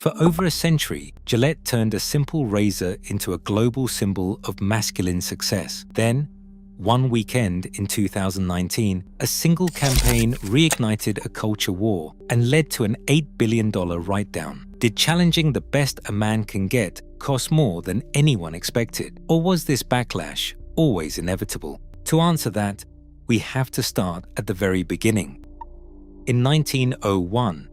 For over a century, Gillette turned a simple razor into a global symbol of masculine success. Then, one weekend in 2019, a single campaign reignited a culture war and led to an $8 billion write-down. Did challenging the best a man can get cost more than anyone expected? Or was this backlash always inevitable? To answer that, we have to start at the very beginning. In 1901,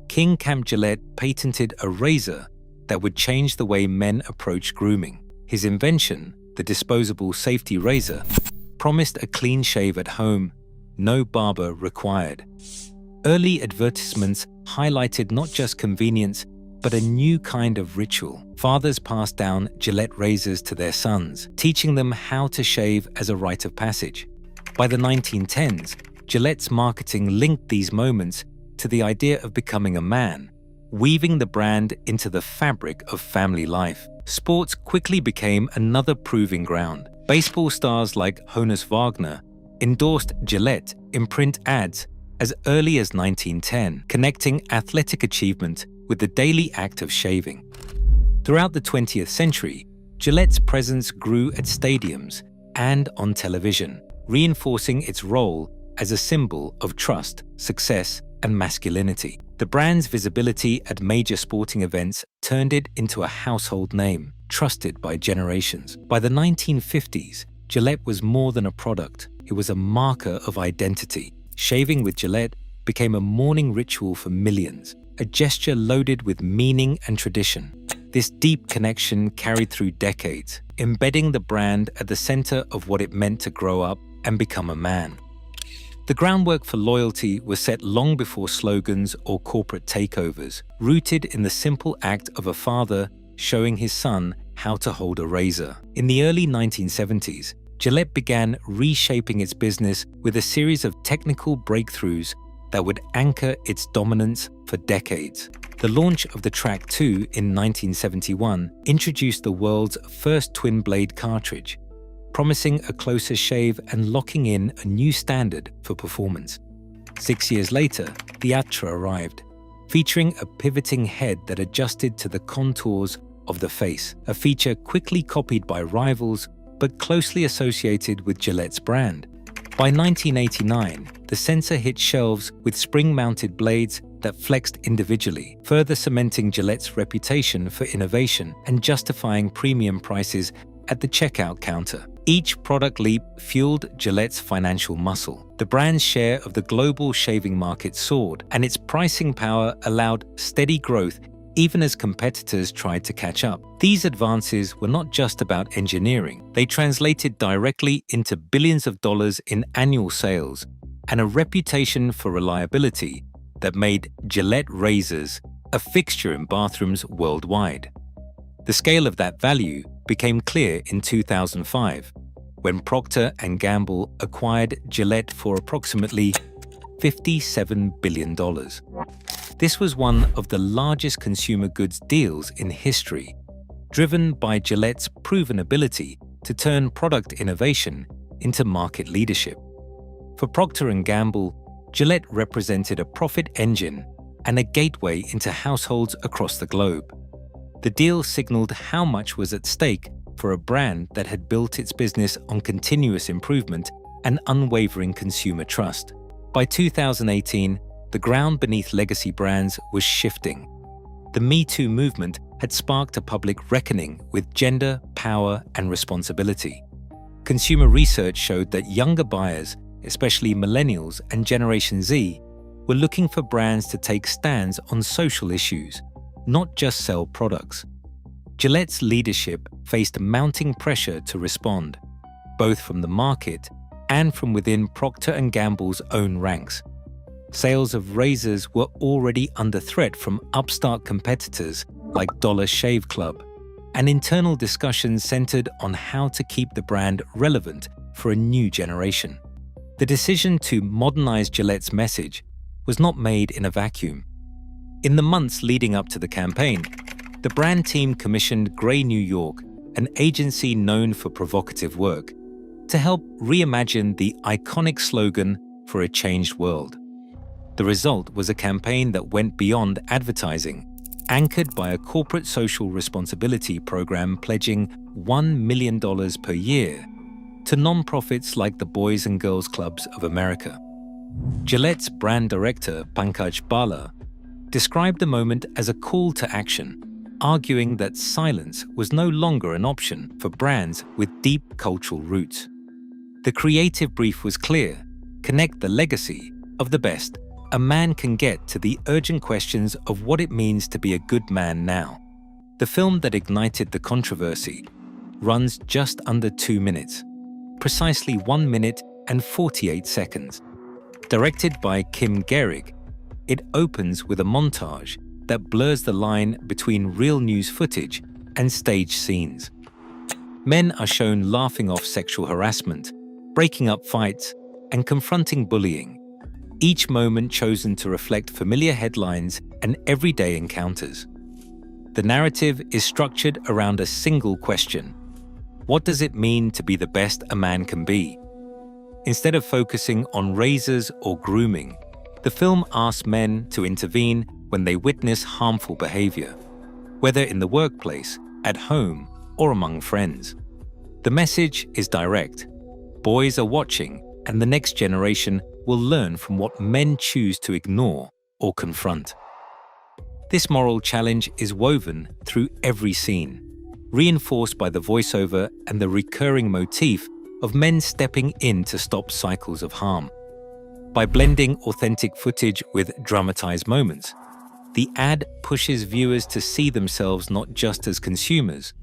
King Camp Gillette patented a razor that would change the way men approached grooming. His invention, the disposable safety razor, promised a clean shave at home, no barber required. Early advertisements highlighted not just convenience, but a new kind of ritual. Fathers passed down Gillette razors to their sons, teaching them how to shave as a rite of passage. By the 1910s, Gillette's marketing linked these moments to the idea of becoming a man, weaving the brand into the fabric of family life. Sports quickly became another proving ground. Baseball stars like Honus Wagner endorsed Gillette in print ads as early as 1910, connecting athletic achievement with the daily act of shaving. Throughout the 20th century, Gillette's presence grew at stadiums and on television, reinforcing its role as a symbol of trust, success, and masculinity. The brand's visibility at major sporting events turned it into a household name, trusted by generations. By the 1950s, Gillette was more than a product. It was a marker of identity. Shaving with Gillette became a morning ritual for millions, a gesture loaded with meaning and tradition. This deep connection carried through decades, embedding the brand at the center of what it meant to grow up and become a man. The groundwork for loyalty was set long before slogans or corporate takeovers, rooted in the simple act of a father showing his son how to hold a razor. In the early 1970s, Gillette began reshaping its business with a series of technical breakthroughs that would anchor its dominance for decades. The launch of the Track 2 in 1971 introduced the world's first twin-blade cartridge, promising a closer shave and locking in a new standard for performance. 6 years later, the Atra arrived, featuring a pivoting head that adjusted to the contours of the face, a feature quickly copied by rivals but closely associated with Gillette's brand. By 1989, the sensor hit shelves with spring-mounted blades that flexed individually, further cementing Gillette's reputation for innovation and justifying premium prices at the checkout counter. Each product leap fueled Gillette's financial muscle. The brand's share of the global shaving market soared, and its pricing power allowed steady growth even as competitors tried to catch up. These advances were not just about engineering. They translated directly into billions of dollars in annual sales and a reputation for reliability that made Gillette razors a fixture in bathrooms worldwide. The scale of that value became clear in 2005, when Procter Gamble acquired Gillette for approximately $57 billion. This was one of the largest consumer goods deals in history, driven by Gillette's proven ability to turn product innovation into market leadership. For Procter & Gamble, Gillette represented a profit engine and a gateway into households across the globe. The deal signaled how much was at stake for a brand that had built its business on continuous improvement and unwavering consumer trust. By 2018, the ground beneath legacy brands was shifting. The MeToo movement had sparked a public reckoning with gender, power, and responsibility. Consumer research showed that younger buyers, especially millennials and Generation Z, were looking for brands to take stands on social issues, not just sell products. Gillette's leadership faced mounting pressure to respond, both from the market and from within Procter & Gamble's own ranks. Sales of razors were already under threat from upstart competitors like Dollar Shave Club, and internal discussions centered on how to keep the brand relevant for a new generation. The decision to modernize Gillette's message was not made in a vacuum. In the months leading up to the campaign, the brand team commissioned Grey New York, an agency known for provocative work, to help reimagine the iconic slogan for a changed world. The result was a campaign that went beyond advertising. anchored by a corporate social responsibility program pledging $1 million per year to nonprofits like the Boys and Girls Clubs of America. Gillette's brand director, Pankaj Bala, described the moment as a call to action, arguing that silence was no longer an option for brands with deep cultural roots. The creative brief was clear: connect the legacy of the best a man can get to the urgent questions of what it means to be a good man now. The film that ignited the controversy runs just under 2 minutes, precisely 1 minute and 48 seconds. Directed by Kim Gehrig, it opens with a montage that blurs the line between real news footage and stage scenes. Men are shown laughing off sexual harassment, breaking up fights, and confronting bullying, each moment chosen to reflect familiar headlines and everyday encounters. The narrative is structured around a single question: what does it mean to be the best a man can be? Instead of focusing on razors or grooming, the film asks men to intervene when they witness harmful behavior, whether in the workplace, at home, or among friends. The message is direct. Boys are watching, and the next generation will learn from what men choose to ignore or confront. This moral challenge is woven through every scene, reinforced by the voiceover and the recurring motif of men stepping in to stop cycles of harm. By blending authentic footage with dramatized moments, the ad pushes viewers to see themselves not just as consumers,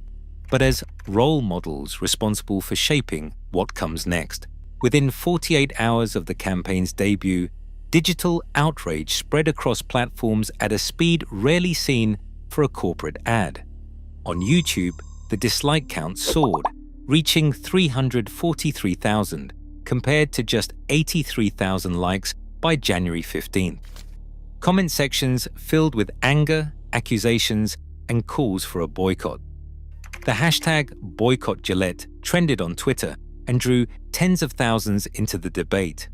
but as role models responsible for shaping what comes next. Within 48 hours of the campaign's debut, digital outrage spread across platforms at a speed rarely seen for a corporate ad. On YouTube, the dislike count soared, reaching 343,000, compared to just 83,000 likes by January 15th. Comment sections filled with anger, accusations, and calls for a boycott. The hashtag Boycott Gillette trended on Twitter and drew tens of thousands into the debate.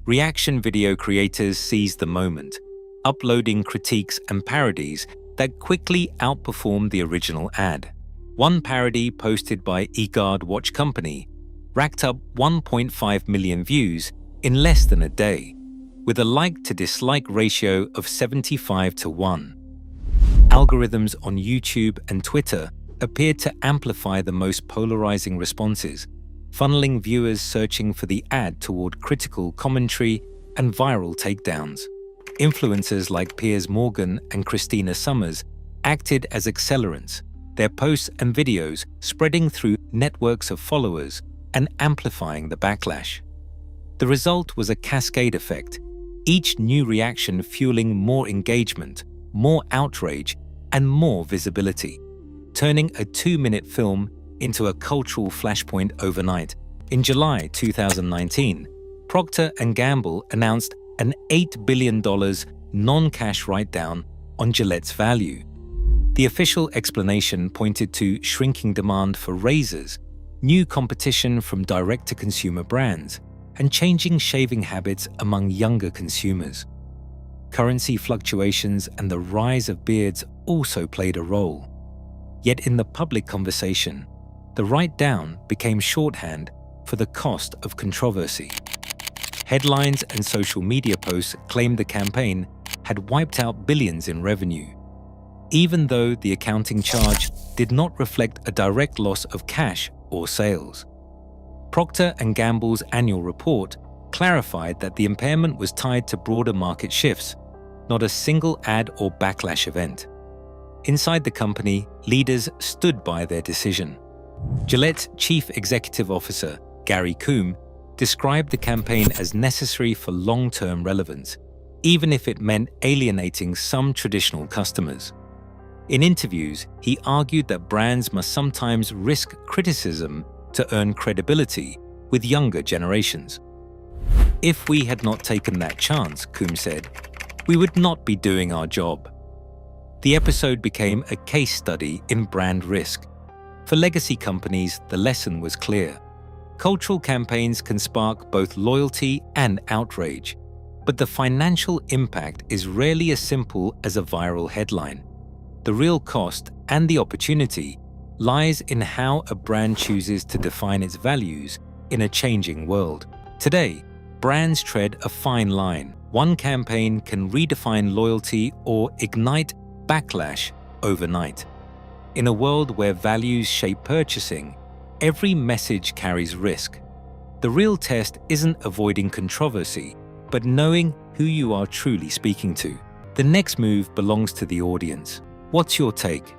Reaction video creators seized the moment, uploading critiques and parodies that quickly outperformed the original ad. One parody posted by eGuard Watch Company racked up 1.5 million views in less than a day, with a like-to-dislike ratio of 75:1. Algorithms on YouTube and Twitter appeared to amplify the most polarizing responses, funneling viewers searching for the ad toward critical commentary and viral takedowns. Influencers like Piers Morgan and Christina Sommers acted as accelerants, their posts and videos spreading through networks of followers and amplifying the backlash. The result was a cascade effect, each new reaction fueling more engagement, more outrage, and more visibility, turning a 2-minute film into a cultural flashpoint overnight. In July 2019, Procter Gamble announced an $8 billion non-cash write-down on Gillette's value. The official explanation pointed to shrinking demand for razors, new competition from direct-to-consumer brands, and changing shaving habits among younger consumers. Currency fluctuations and the rise of beards also played a role. Yet in the public conversation, the write-down became shorthand for the cost of controversy. Headlines and social media posts claimed the campaign had wiped out billions in revenue, even though the accounting charge did not reflect a direct loss of cash or sales. Procter & Gamble's annual report clarified that the impairment was tied to broader market shifts, not a single ad or backlash event. Inside the company, leaders stood by their decision. Gillette's Chief Executive Officer, Gary Coombe, described the campaign as necessary for long-term relevance, even if it meant alienating some traditional customers. In interviews, he argued that brands must sometimes risk criticism to earn credibility with younger generations. If we had not taken that chance, Coombe said, we would not be doing our job. The episode became a case study in brand risk. For legacy companies, the lesson was clear. Cultural campaigns can spark both loyalty and outrage, but the financial impact is rarely as simple as a viral headline. The real cost and the opportunity lies in how a brand chooses to define its values in a changing world. Today, brands tread a fine line. One campaign can redefine loyalty or ignite backlash overnight. In a world where values shape purchasing, every message carries risk. The real test isn't avoiding controversy, but knowing who you are truly speaking to. The next move belongs to the audience. What's your take?